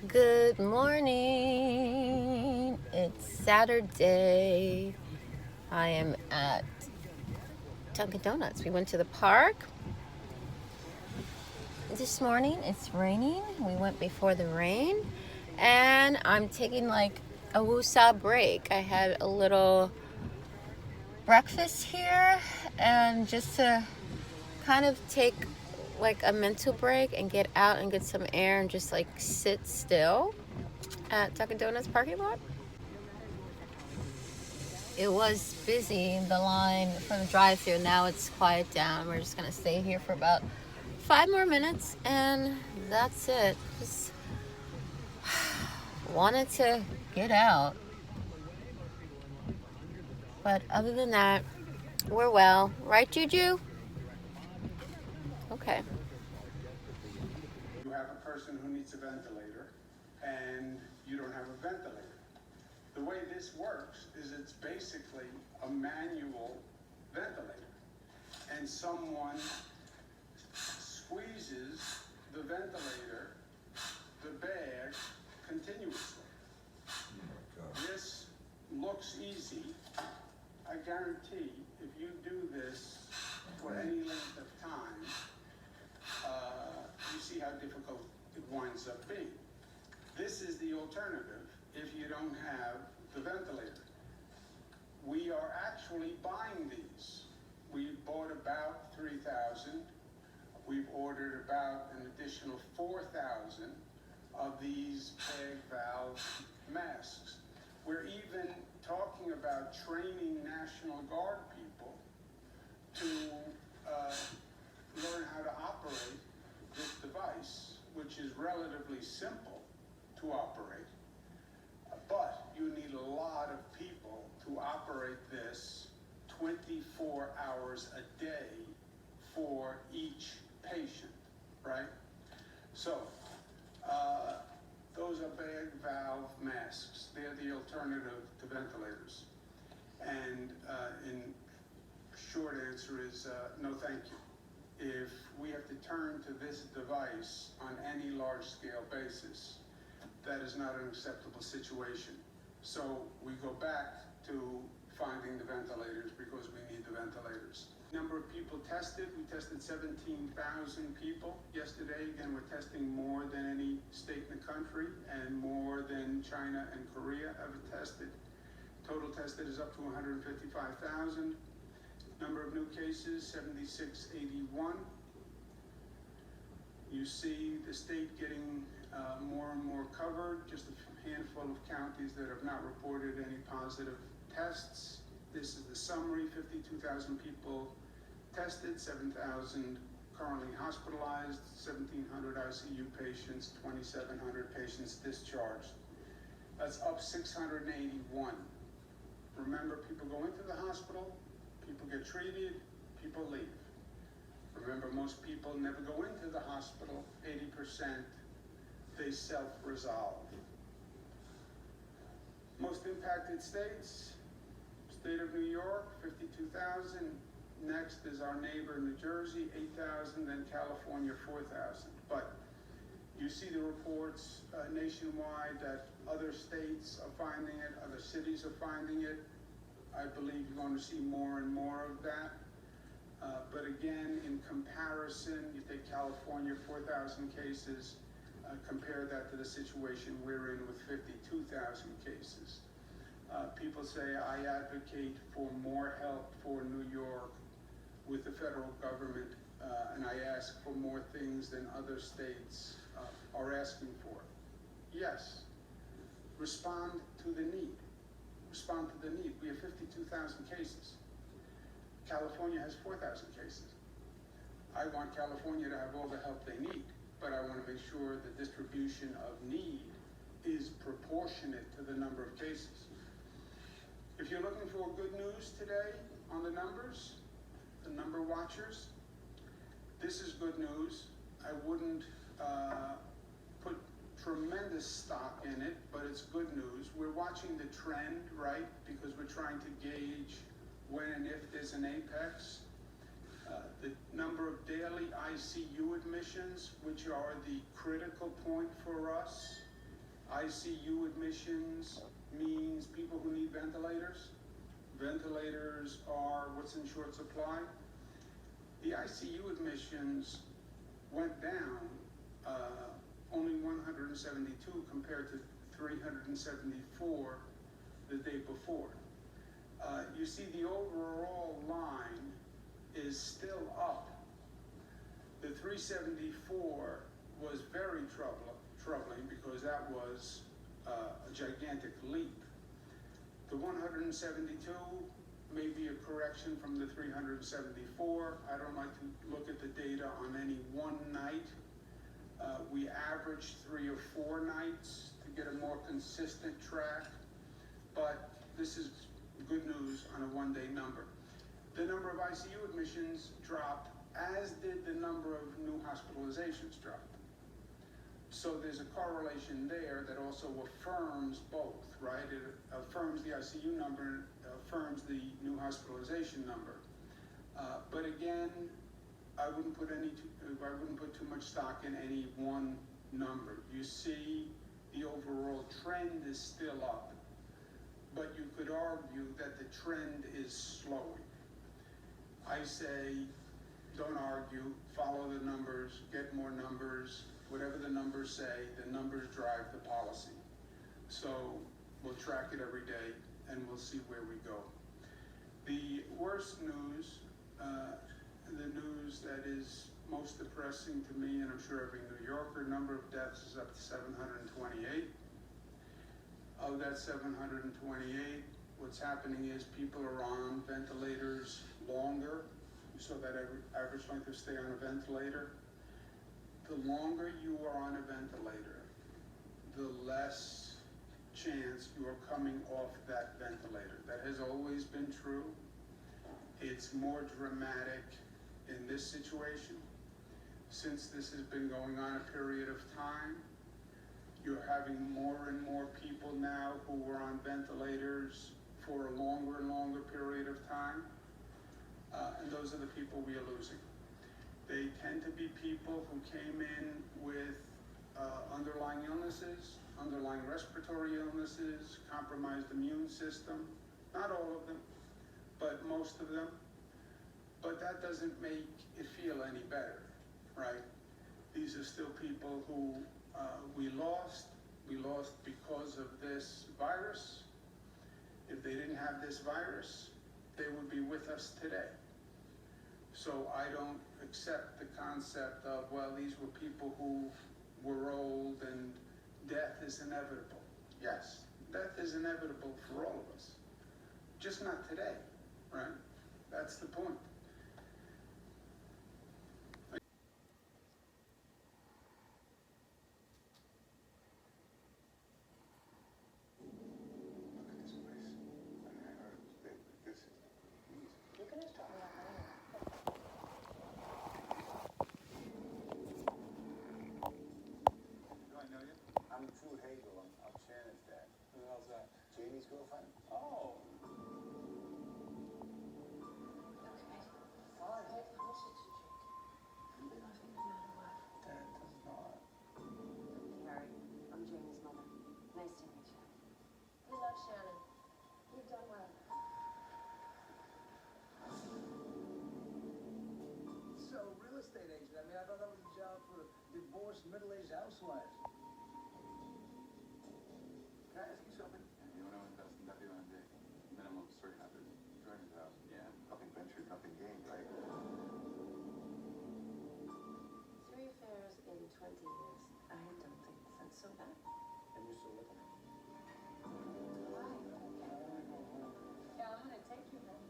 Good morning. It's Saturday. I am at Dunkin' Donuts. We went to the park this morning. It's raining. We went before the rain. And I'm taking like a woosah break. I had a little breakfast here and just to kind of take like a mental break and get out and get some air and just like sit still at Dunkin' Donuts parking lot. It was busy, the line for the drive-thru. Now it's quiet down. We're just gonna stay here for about 5 more minutes, and that's it. Just wanted to get out, but other than that, we're well, right, Juju? Okay. You have a person who needs a ventilator and you don't have a ventilator. The way this works is it's basically a manual ventilator, and someone squeezes the ventilator, the bag, continuously. This looks easy. I guarantee if you do this for any length of time, you see how difficult it winds up being. This is the alternative if you don't have the ventilator. We are actually buying these. We bought about 3,000. We've ordered about an additional 4,000 of these bag valve masks. We're even talking about training National Guard people to learn how to operate this device, which is relatively simple to operate, but you need a lot of people to operate this 24 hours a day for each patient, right? So those are bag valve masks. They're the alternative to ventilators. And in short answer is no thank you. If we have to turn to this device on any large-scale basis, that is not an acceptable situation. So we go back to finding the ventilators because we need the ventilators. Number of people tested, we tested 17,000 people yesterday. Again, we're testing more than any state in the country and more than China and Korea ever tested. Total tested is up to 155,000. Number of new cases, 7681. You see the state getting more and more covered, just a handful of counties that have not reported any positive tests. This is the summary: 52,000 people tested, 7,000 currently hospitalized, 1,700 ICU patients, 2,700 patients discharged. That's up 681. Remember, people go into the hospital, people get treated, people leave. Remember, most people never go into the hospital. 80%, they self-resolve. Most impacted states: state of New York, 52,000. Next is our neighbor, New Jersey, 8,000. Then California, 4,000. But you see the reports nationwide that other states are finding it, other cities are finding it. I believe you're going to see more and more of that. But again, in comparison, you take California, 4,000 cases, compare that to the situation we're in with 52,000 cases. People say, I advocate for more help for New York with the federal government, and I ask for more things than other states are asking for. Yes, respond to the need. Respond to the need. We have 52,000 cases. California has 4,000 cases. I want California to have all the help they need, but I want to make sure the distribution of need is proportionate to the number of cases. If you're looking for good news today on the numbers, the number watchers, this is good news. I wouldn't put tremendous stock in it, but it's good news. We're watching the trend, right? Because we're trying to gauge when and if there's an apex. The number of daily ICU admissions, which are the critical point for us, ICU admissions means people who need ventilators. Ventilators are what's in short supply. The ICU admissions went down only 172 compared to 374 the day before. You see the overall line is still up. The 374 was very troubling because that was a gigantic leap. The 172 may be a correction from the 374. I don't like to look at the data on any one night. We average 3 or 4 nights to get a more consistent track, but this is good news on a one-day number. The number of ICU admissions dropped, as did the number of new hospitalizations drop. So there's a correlation there that also affirms both, right? It affirms the ICU number, affirms the new hospitalization number. But again, I wouldn't put too much stock in any one number. You see, the overall trend is still up, but you could argue that the trend is slowing. I say, don't argue, follow the numbers, get more numbers. Whatever the numbers say, the numbers drive the policy. So we'll track it every day and we'll see where we go. The worst news, the news that is most depressing to me, and I'm sure every New Yorker, number of deaths is up to 728. Of that 728, what's happening is people are on ventilators longer. You saw that average length of stay on a ventilator. The longer you are on a ventilator, the less chance you are coming off that ventilator. That has always been true. It's more dramatic in this situation. Since this has been going on a period of time, you're having more and more people now who are on ventilators for a longer and longer period of time. And those are the people we are losing. They tend to be people who came in with underlying illnesses, underlying respiratory illnesses, compromised immune system. Not all of them, but most of them. But that doesn't make it feel any better, right? These are still people who we lost. We lost because of this virus. If they didn't have this virus, they would be with us today. So I don't accept the concept of, well, these were people who were old and death is inevitable. Yes, death is inevitable for all of us. Just not today, right? That's the point. Jamie's girlfriend? Oh. Fine. Dad, how much did you drink? I've been laughing no matter what. Dad does not. Harry, I'm Jamie's mother. Nice to meet you. We love Shannon. You've done well. So, real estate agent. I mean, I thought that was a job for divorced, middle-aged housewives. Can I ask you something? You want to invest in that deal on a day? Minimum of $300. $300,000. Yeah. Nothing ventured, nothing gained, right? 3 affairs in 20 years. I don't think that's so bad. And you're still living it. Why? Yeah, I'm gonna take you home.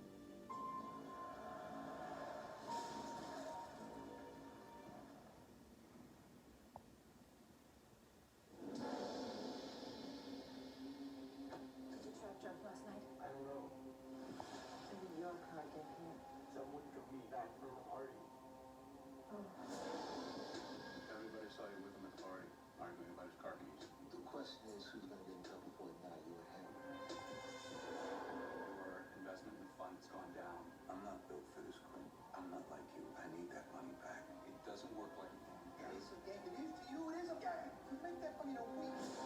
Did you trap jump last night? I don't know. Maybe your car get hit. Someone took me back from the party. Oh. Everybody saw you with him at the party, arguing about his car keys. The question is, who's going to get in trouble for it, not you or him? Your investment in the fund has gone down. I'm not built for this, Quinn. I'm not like you. I need that money back. It doesn't work like a game. It is a game. It is to you. It is a game. You make that money in a week.